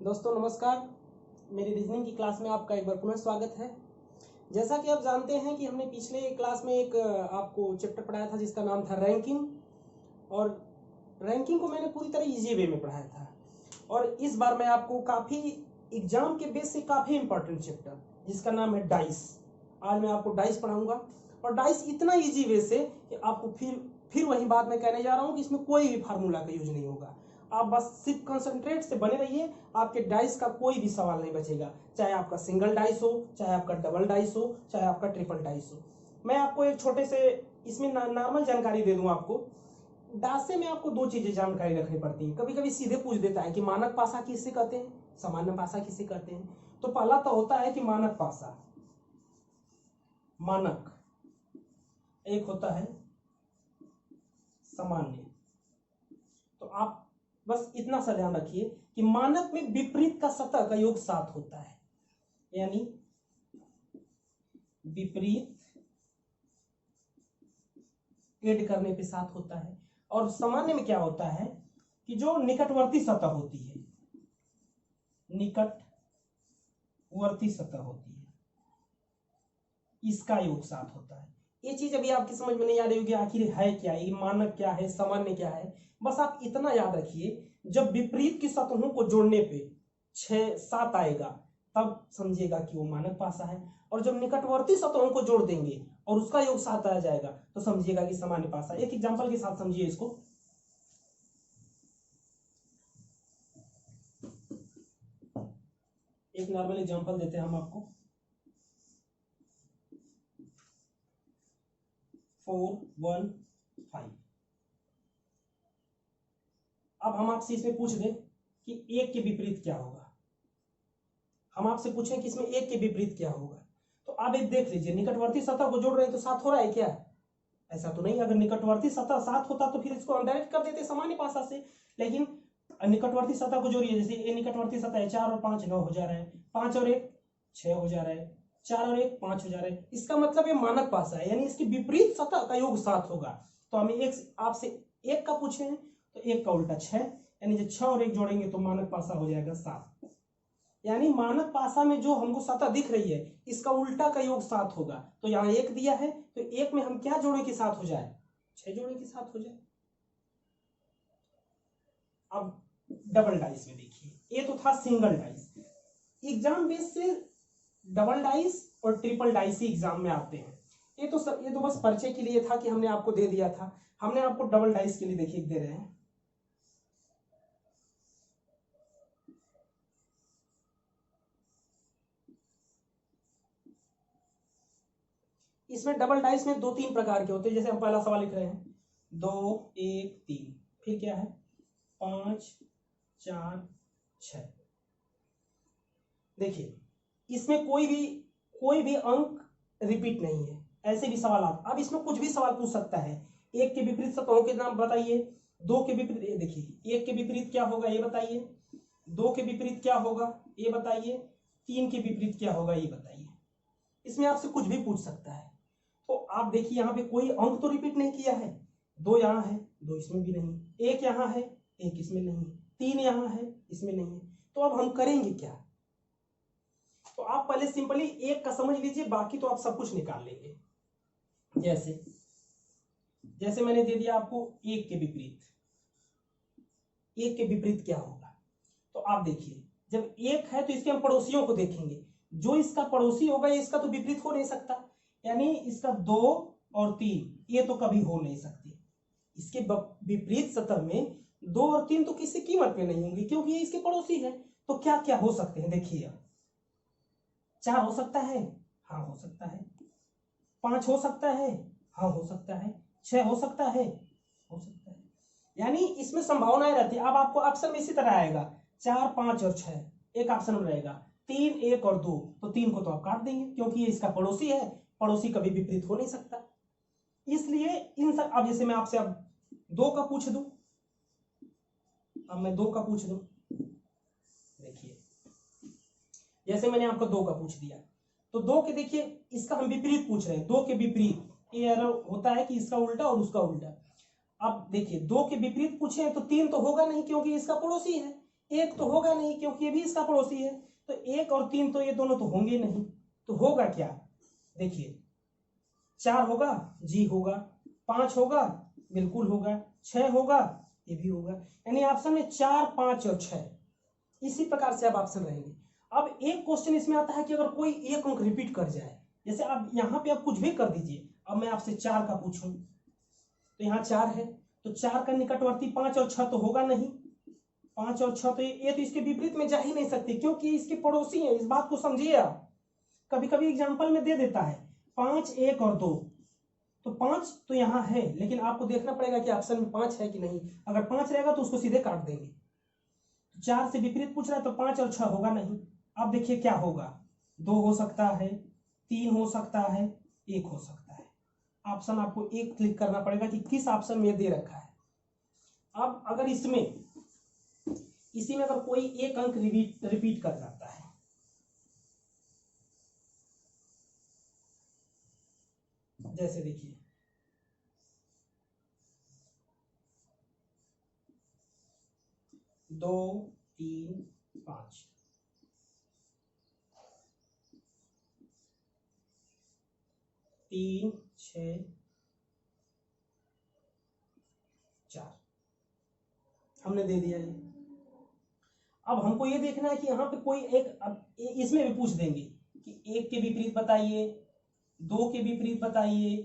दोस्तों नमस्कार। मेरी रीजनिंग की क्लास में आपका एक बार पुनः स्वागत है। जैसा कि आप जानते हैं कि हमने पिछले क्लास में एक आपको चैप्टर पढ़ाया था जिसका नाम था रैंकिंग, और रैंकिंग को मैंने पूरी तरह इजी वे में पढ़ाया था। और इस बार मैं आपको काफ़ी एग्जाम के बेस से काफ़ी इंपॉर्टेंट चैप्टर जिसका नाम है डाइस, आज मैं आपको डाइस पढ़ाऊँगा। और डाइस इतना ईजी वे से कि आपको फिर वही बात मैं कहने जा रहा हूँ कि इसमें कोई भी फार्मूला का यूज नहीं होगा। आप बस सिर्फ कंसंट्रेट से बने रहिए, आपके डाइस का कोई भी सवाल नहीं बचेगा, चाहे आपका सिंगल डाइस हो, चाहे आपका डबल डाइस हो, चाहे आपका ट्रिपल डाइस हो। मैं आपको एक छोटे से इसमें नॉर्मल जानकारी दे दूं। आपको डासे में आपको दो चीजें जानकारी रखनी पड़ती है। कभी कभी सीधे पूछ देता है कि मानक पासा किसे कहते हैं, सामान्य पासा किसे कहते हैं। तो पहला तो होता है कि मानक पासा, मानक एक होता है सामान्य। तो आप बस इतना सा ध्यान रखिए कि मानक में विपरीत का सतह का योग 7 होता है, यानी विपरीत ऐड करने पे 7 होता है। और सामान्य में क्या होता है कि जो निकटवर्ती सतह होती है, निकटवर्ती सतह होती है, इसका योग 7 होता है। ये चीज अभी आपकी समझ में नहीं आ रही होगी आखिर है क्या, ये मानक क्या है, सामान्य क्या है। बस आप इतना याद रखिए, जब विपरीत की सतहों को जोड़ने पे 6-7 आएगा तब समझिएगा कि वो मानक पासा है, और जब निकटवर्ती सतहों को जोड़ देंगे और उसका योग 7 आ जाएगा तो समझिएगा कि सामान्य पासा। एक एग्जांपल के साथ समझिए इसको। एक नॉर्मल एग्जांपल देते हैं हम आपको। 415। अब हम आपसे इसमें पूछ दें कि एक के विपरीत क्या होगा, हम आपसे पूछें कि इसमें एक के विपरीत क्या होगा, तो आप एक देख लीजिए, निकटवर्ती सतह को जोड़ रहे हैं तो 7 हो रहा है क्या? ऐसा तो नहीं। अगर निकटवर्ती सतह 7 होता तो फिर इसको हम डायरेक्ट कर देते सामान्य पासा से, लेकिन निकटवर्ती सतह को जोड़िए। जैसे ये निकटवर्ती सतह है, 4 और 5 9 हो जा रहा है, 5 और 1 6 हो जा रहा है, 4 और 1 5 हो जा रहा है। इसका मतलब ये मानक पासा है, यानी इसकी विपरीत सतह का योग 7 होगा। तो हमें एक आपसे एक का पूछे हैं तो एक का उल्टा 6, यानी जब 6 और 1 जोड़ेंगे तो मानक पासा हो जाएगा 7। यानी मानक पासा में जो हमको सतह दिख रही है इसका उल्टा का योग 7 होगा। तो यहाँ 1 दिया है तो 1 में हम क्या जोड़े कि 7 हो जाए, 6 जोड़े कि 7 हो जाए। अब डबल डाइस में देखिए, ये तो था सिंगल डाइस। एग्जाम बेस से डबल डाइस और ट्रिपल डाइस ही एग्जाम में आते हैं। ये तो बस परिचय के लिए था कि हमने आपको दे दिया था। हमने आपको डबल डाइस के लिए देखिए दे रहे हैं। इसमें डबल डाइस में 2-3 प्रकार के होते हैं। जैसे हम पहला सवाल लिख रहे हैं 2 1 3, फिर क्या है 5 4 6। देखिए इसमें कोई भी अंक रिपीट नहीं है, ऐसे भी सवाल आप अब इसमें कुछ भी सवाल पूछ सकता है। एक के विपरीत सतहों के नाम बताइए, दो के विपरीत, देखिए एक के विपरीत क्या होगा ये बताइए, दो के विपरीत क्या होगा ये बताइए, तीन के विपरीत क्या होगा ये बताइए। इसमें आपसे कुछ भी पूछ सकता है। तो आप देखिए यहाँ पे कोई अंक तो रिपीट नहीं किया है, 2 यहाँ है, 2 इसमें भी नहीं, 1 यहाँ है, 1 इसमें नहीं, 3 यहाँ है, इसमें नहीं है। तो अब हम करेंगे क्या? तो आप पहले सिंपली एक का समझ लीजिए, बाकी तो आप सब कुछ निकाल लेंगे। जैसे मैंने दे दिया आपको एक के विपरीत क्या होगा। तो आप देखिए जब एक है तो इसके हम पड़ोसियों को देखेंगे, जो इसका पड़ोसी होगा ये इसका तो विपरीत हो नहीं सकता, यानी इसका 2 और 3 ये तो कभी हो नहीं सकती। इसके विपरीत सतह में 2 और 3 तो किसी कीमत में नहीं होंगे क्योंकि ये इसके पड़ोसी है। तो क्या क्या हो सकते हैं देखिए, 4 हो सकता है, हाँ हो सकता है, 5 हो सकता है, हाँ हो सकता है, 6 हो सकता है, हो सकता है। यानी इसमें संभावनाएं रहती है। अब आपको ऑप्शन में इसी तरह आएगा 4 5 और 6, एक ऑप्शन में रहेगा 3 1 और 2, तो 3 को तो आप काट देंगे क्योंकि ये इसका पड़ोसी है, पड़ोसी कभी विपरीत हो नहीं सकता। इसलिए इन सब, अब जैसे मैं आपसे अब 2 का पूछ दूं, अब मैं 2 का पूछ दूं, देखिए जैसे मैंने आपको 2 का पूछ दिया तो 2 के देखिए इसका हम विपरीत पूछ रहे हैं, 2 के विपरीत ये होता है कि इसका उल्टा और उसका उल्टा। अब देखिए 2 के विपरीत पूछे तो 3 तो होगा नहीं क्योंकि इसका पड़ोसी है, एक तो होगा नहीं क्योंकि ये भी इसका पड़ोसी है, तो 1 और 3 तो ये दोनों तो होंगे नहीं, तो होगा क्या, देखिए 4 होगा, जी होगा, 5 होगा, बिल्कुल होगा, 6 होगा, ये भी होगा। यानी ऑप्शन में 4, 5 और 6, इसी प्रकार से अब ऑप्शन रहेंगे। अब एक क्वेश्चन इसमें आता है कि अगर कोई एक अंक रिपीट कर जाए, जैसे अब यहाँ पे आप कुछ भी कर दीजिए, अब मैं आपसे 4 का पूछूं, तो यहाँ 4 है, तो 4 का निकटवर्ती 5 और 6 तो होगा नहीं, 5 और 6 तो ये तो इसके विपरीत में जा ही नहीं सकते क्योंकि इसके पड़ोसी हैं, इस बात को समझिए आप। कभी कभी एग्जाम्पल में दे देता है 5, 1 और 2, तो 5 तो यहाँ है, लेकिन आपको देखना पड़ेगा कि ऑप्शन में 5 है कि नहीं। अगर 5 रहेगा तो उसको सीधे काट देंगे। 4 से विपरीत पूछ रहा है तो 5 और 6 होगा नहीं। अब देखिए क्या होगा, 2 हो सकता है, 3 हो सकता है, 1 हो सकता है। ऑप्शन आपको एक क्लिक करना पड़ेगा कि किस ऑप्शन में दे रखा है। अब अगर इसी में अगर कोई एक अंक रिपीट कर जाता है, जैसे देखिए 2, 3, 5, 3, 6, 4 हमने दे दिया ये। अब हमको ये देखना है कि यहाँ पे कोई एक, अब इसमें भी पूछ देंगे कि 1 के विपरीत बताइए, 2 के विपरीत बताइए,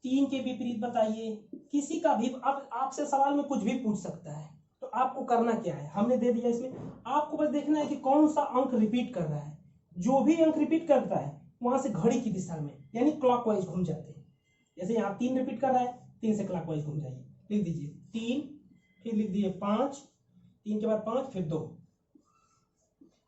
3 के विपरीत बताइए, किसी का भी। अब आपसे सवाल में कुछ भी पूछ सकता है, तो आपको करना क्या है, हमने दे दिया इसमें, आपको बस देखना है कि कौन सा अंक रिपीट कर रहा है। जो भी अंक रिपीट करता है वहां से घड़ी की दिशा में यानी क्लॉकवाइज घूम जाते हैं। जैसे यहाँ 3 रिपीट कर रहा है, 3 से क्लॉकवाइज घूम जाइए, लिख दीजिए 3, फिर लिख दीजिए 5, 3 के बाद 5, फिर 2।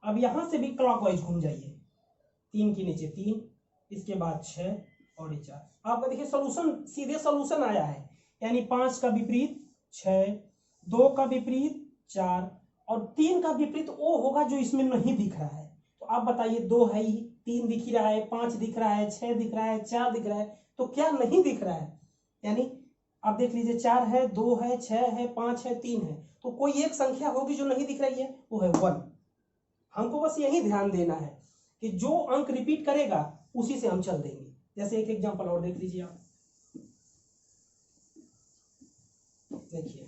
अब यहां से भी क्लॉकवाइज घूम जाइए, 3 के नीचे 3, इसके बाद 6 और ये 4। आपका देखिए सोल्यूशन, सीधे सोल्यूशन आया है, यानी 5 का विपरीत 6, 2 का विपरीत 4 और 3 का विपरीत वो होगा जो इसमें नहीं दिख रहा है। तो आप बताइए, 2 है ही, 3 दिख ही रहा है, 5 दिख रहा है, 6 दिख रहा है, 4 दिख रहा है, तो क्या नहीं दिख रहा है, यानी आप देख लीजिए 4 है, 2 है, 6 है, 5 है, 3 है, तो कोई एक संख्या होगी जो नहीं दिख रही है, वो है 1। हमको बस यही ध्यान देना है कि जो अंक रिपीट करेगा उसी से हम चल देंगे। जैसे एक एग्जांपल और देख लीजिए आप, देखिए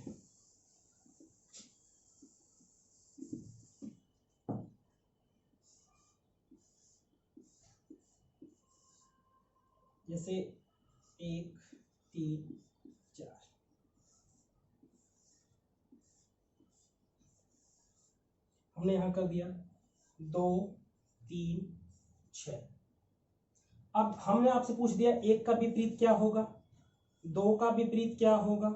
जैसे 1, 3, 4, हमने यहां कर दिया 2, 3, 6। अब हमने आपसे पूछ दिया 1 का विपरीत क्या होगा, 2 का विपरीत क्या होगा,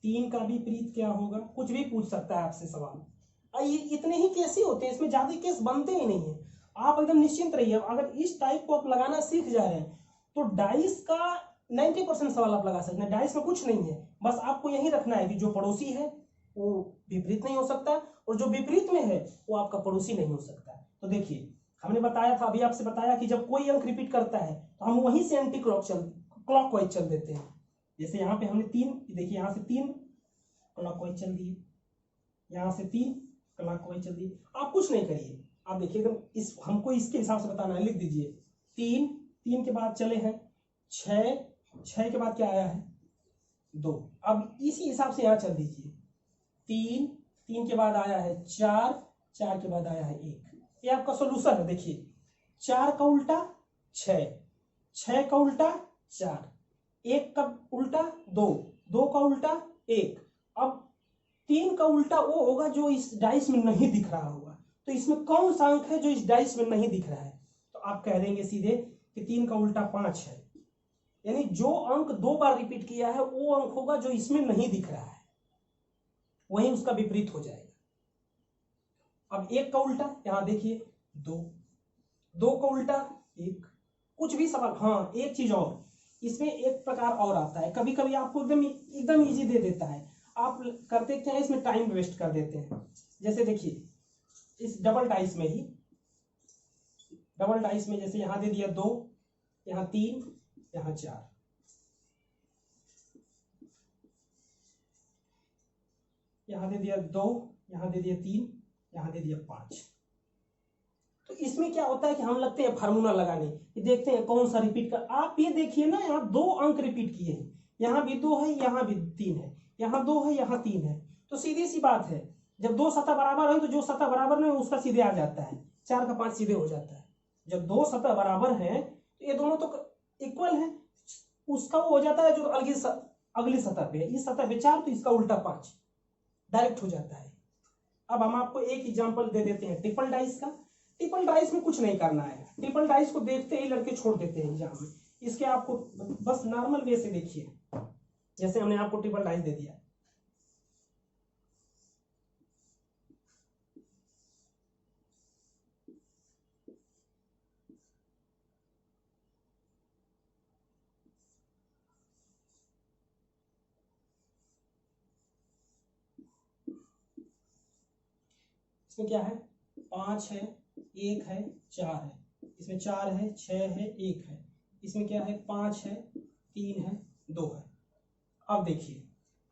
3 का विपरीत क्या होगा, कुछ भी पूछ सकता है आपसे सवाल। ये इतने ही केस ही होते हैं, इसमें ज्यादा केस बनते ही नहीं है। आप एकदम निश्चिंत रहिए, अगर इस टाइप को आप लगाना सीख जा रहे हैं तो डाइस का 90% सवाल आप लगा सकते हैं। डाइस में कुछ नहीं है, बस आपको यही रखना है कि जो पड़ोसी है वो विपरीत नहीं हो सकता और जो विपरीत में है वो आपका पड़ोसी नहीं हो सकता। तो देखिए हमने बताया था, अभी आपसे बताया कि जब कोई अंक रिपीट करता है तो हम वहीं से एंटी क्लॉकवाइज चल देते हैं। जैसे यहाँ पे हमने 3, देखिए यहाँ से 3 क्लॉकवाइज चल दिए, यहाँ से 3 क्लॉकवाइज चल दिए। आप कुछ नहीं करिए, आप देखिए एकदम हमको इसके हिसाब से बताना है। लिख दीजिए 3 के बाद चले हैं 6 के बाद क्या आया है 2। अब इसी हिसाब से यहाँ चल दीजिए 3 के बाद आया है 4 के बाद आया है 1। ये आपका सोल्यूशन है। देखिए 4 का उल्टा 6 का उल्टा 4, 1 का उल्टा 2 का उल्टा 1। अब 3 का उल्टा वो होगा जो इस डाइस में नहीं दिख रहा होगा, तो इसमें कौन सा अंक है जो इस डाइस में नहीं दिख रहा है, तो आप कह देंगे सीधे कि 3 का उल्टा 5 है। यानी जो अंक 2 बार रिपीट किया है वो अंक होगा जो इसमें नहीं दिख रहा है, वही उसका विपरीत हो जाएगा। अब 1 का उल्टा यहां देखिए 2 का उल्टा 1, कुछ भी सवाल। हाँ एक चीज और, इसमें एक प्रकार और आता है, कभी कभी आपको एकदम इजी दे देता है, आप करते क्या है इसमें टाइम वेस्ट कर देते हैं। जैसे देखिए इस डबल डाइस में जैसे यहां दे दिया 2, यहां 3, यहां 4, यहाँ दे दिया 2, यहाँ दे दिया 3, यहाँ दे दिया 5। तो इसमें क्या होता है कि हम लगते हैं फार्मूला लगाने कि देखते हैं कौन सा रिपीट कर। आप ये देखिए ना, यहाँ 2 अंक रिपीट किए हैं, यहाँ भी 2 है, यहाँ भी 3 है, यहाँ 2 है, यहाँ 3 है। तो सीधी सी बात है, जब 2 सतह बराबर है तो जो सतह बराबर में उसका सीधे आ जाता है, 4 का 5 सीधे हो जाता है। जब 2 सतह बराबर है तो ये दोनों तो इक्वल है, उसका वो हो जाता है जो अगली सतह पे है। इस सतह पे 4 तो इसका उल्टा 5 डायरेक्ट हो जाता है। अब हम आपको एक एग्जांपल दे देते हैं ट्रिपल डाइस का। ट्रिपल डाइस में कुछ नहीं करना है, ट्रिपल डाइस को देखते ही लड़के छोड़ देते हैं एग्जाम में। इसके आपको बस नॉर्मल वे से देखिए, जैसे हमने आपको ट्रिपल डाइस दे दिया, इसमें क्या है, 5 है, 1 है, 4 है, इसमें 4 है, 6 है, 1 है, इसमें क्या है, 5 है, 3 है, 2 है। अब देखिए,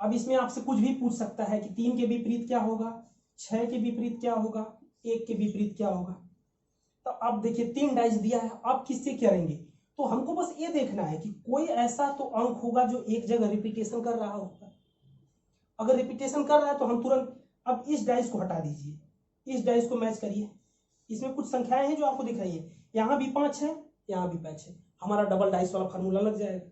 अब इसमें आपसे कुछ भी पूछ सकता है कि 3 के विपरीत क्या होगा, 6 के विपरीत क्या होगा, 1 के विपरीत क्या होगा। तो अब देखिए 3 डाइस दिया है, अब किससे करेंगे। तो हमको बस ये देखना है कि कोई ऐसा तो अंक होगा जो एक जगह रिपीटेशन कर रहा होगा। अगर रिपीटेशन कर रहा है तो हम तुरंत, अब इस डाइस को हटा दीजिए, इस डाइस को मैच करिए। इसमें कुछ संख्याएं हैं जो आपको दिख रही है, यहाँ भी 5 है, यहाँ भी 5 है, हमारा डबल डाइस वाला फार्मूला लग जाएगा।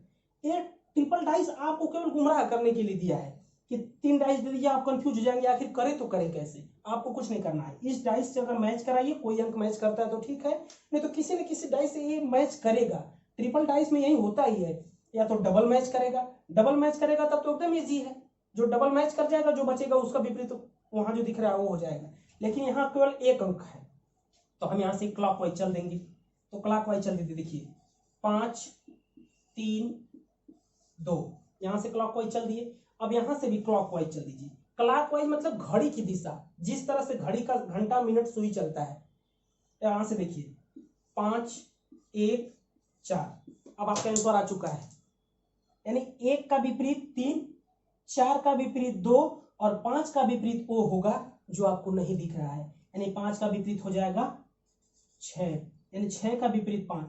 ये ट्रिपल डाइस आपको केवल गुमराह करने के लिए दिया है कि 3 डाइस दे दिया, आप कंफ्यूज हो जाएंगे आखिर करे तो करे कैसे। आपको कुछ नहीं करना है, इस डाइस से अगर मैच कराइए, कोई अंक मैच करता है तो ठीक है, नहीं तो किसी न किसी डाइस से ये मैच करेगा। ट्रिपल डाइस में यही होता ही है, या तो डबल मैच करेगा, डबल मैच करेगा तब तो एकदम ईजी है, जो डबल मैच कर जाएगा जो बचेगा उसका विपरीत वहां जो दिख रहा है वो हो जाएगा। लेकिन यहाँ केवल एक अंक है, तो हम यहाँ से क्लॉकवाइज चल देंगे। तो क्लॉकवाइज चल देते, देखिए 5 3 2, यहां से क्लॉकवाइज चल दिए। अब यहां से भी क्लॉकवाइज चल दीजिए। क्लॉकवाइज मतलब घड़ी की दिशा, जिस तरह से घड़ी का घंटा मिनट सुई चलता है। यहां से देखिए 5 1 4, अब आपका आंसर आ चुका है। यानी 1 का विपरीत 3, 4 का विपरीत 2 और 5 का विपरीत वो होगा जो आपको नहीं दिख रहा है। यानी 5 का विपरीत हो जाएगा 6, यानी 6 का विपरीत 5।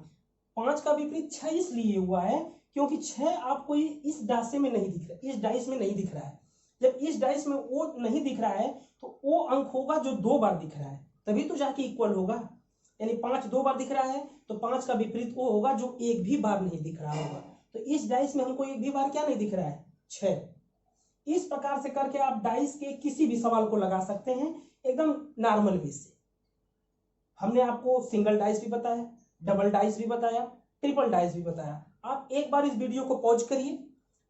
5 का विपरीत 6 इसलिए हुआ है क्योंकि 6 आपको इस डाइस में नहीं दिख रहा है, इस डाइस में नहीं दिख रहा है। जब इस डाइस में वो नहीं दिख रहा है तो वो अंक होगा जो 2 बार दिख रहा है, तभी तो जाके इक्वल होगा। यानी 5 2 बार दिख रहा है तो 5 का विपरीत वो होगा जो एक भी बार नहीं दिख रहा होगा। तो इस डाइस में हमको एक भी बार क्या नहीं दिख रहा है, 6। इस प्रकार से करके आप डाइस के किसी भी सवाल को लगा सकते हैं एकदम नॉर्मल वे से। हमने आपको सिंगल डाइस भी बताया, डबल डाइस भी बताया, ट्रिपल डाइस भी बताया। आप एक बार इस वीडियो को पॉज करिए,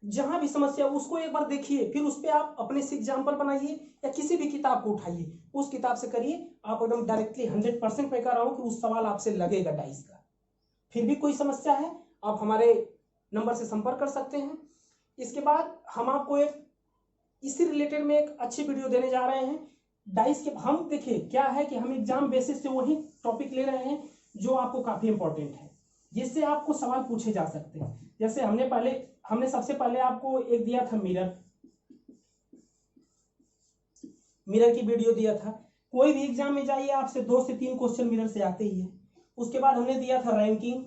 जहां भी समस्या उसको एक बार देखिए, फिर उस पर आप अपने से एग्जाम्पल बनाइए या किसी भी किताब को उठाइए, उस किताब से करिए। आप एकदम डायरेक्टली 100% मैं कह रहा हूं कि उस सवाल आपसे लगेगा डाइस का। फिर भी कोई समस्या है आप हमारे नंबर से संपर्क कर सकते हैं। इसके बाद हम आपको एक इसी रिलेटेड में एक अच्छी वीडियो देने जा रहे हैं डाइस के। हम देखिए क्या है कि हम एग्जाम बेसिस से वही टॉपिक ले रहे हैं जो आपको काफी इंपॉर्टेंट है, जिससे आपको सवाल पूछे जा सकते हैं। जैसे हमने सबसे पहले आपको एक दिया था मिरर की वीडियो दिया था। कोई भी एग्जाम में जाइए आपसे 2 से 3 क्वेश्चन मिरर से आते ही है। उसके बाद हमने दिया था रैंकिंग।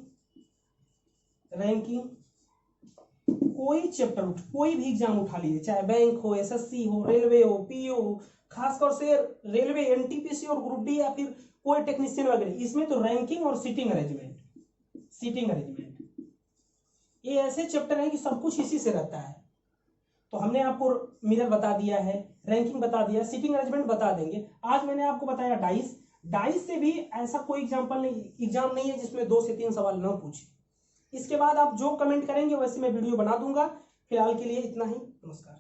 कोई चैप्टर कोई भी एग्जाम उठा लीजिए, चाहे बैंक हो, एसएससी हो, रेलवे हो, पीओ हो, खासकर से रेलवे, एनटीपीसी और ग्रुप डी या फिर कोई टेक्नीशियन वगैरह, इसमें तो रैंकिंग और सीटिंग अरेंजमेंट ये ऐसे चैप्टर हैं कि सब कुछ इसी से रहता है। तो हमने आपको मिरर बता दिया है, रैंकिंग बता दिया, सीटिंग अरेंजमेंट बता देंगे। आज मैंने आपको बताया डाइस से भी ऐसा कोई एग्जाम नहीं है जिसमें 2 से 3 सवाल न पूछे। इसके बाद आप जो कमेंट करेंगे वैसे मैं वीडियो बना दूंगा। फिलहाल के लिए इतना ही, नमस्कार।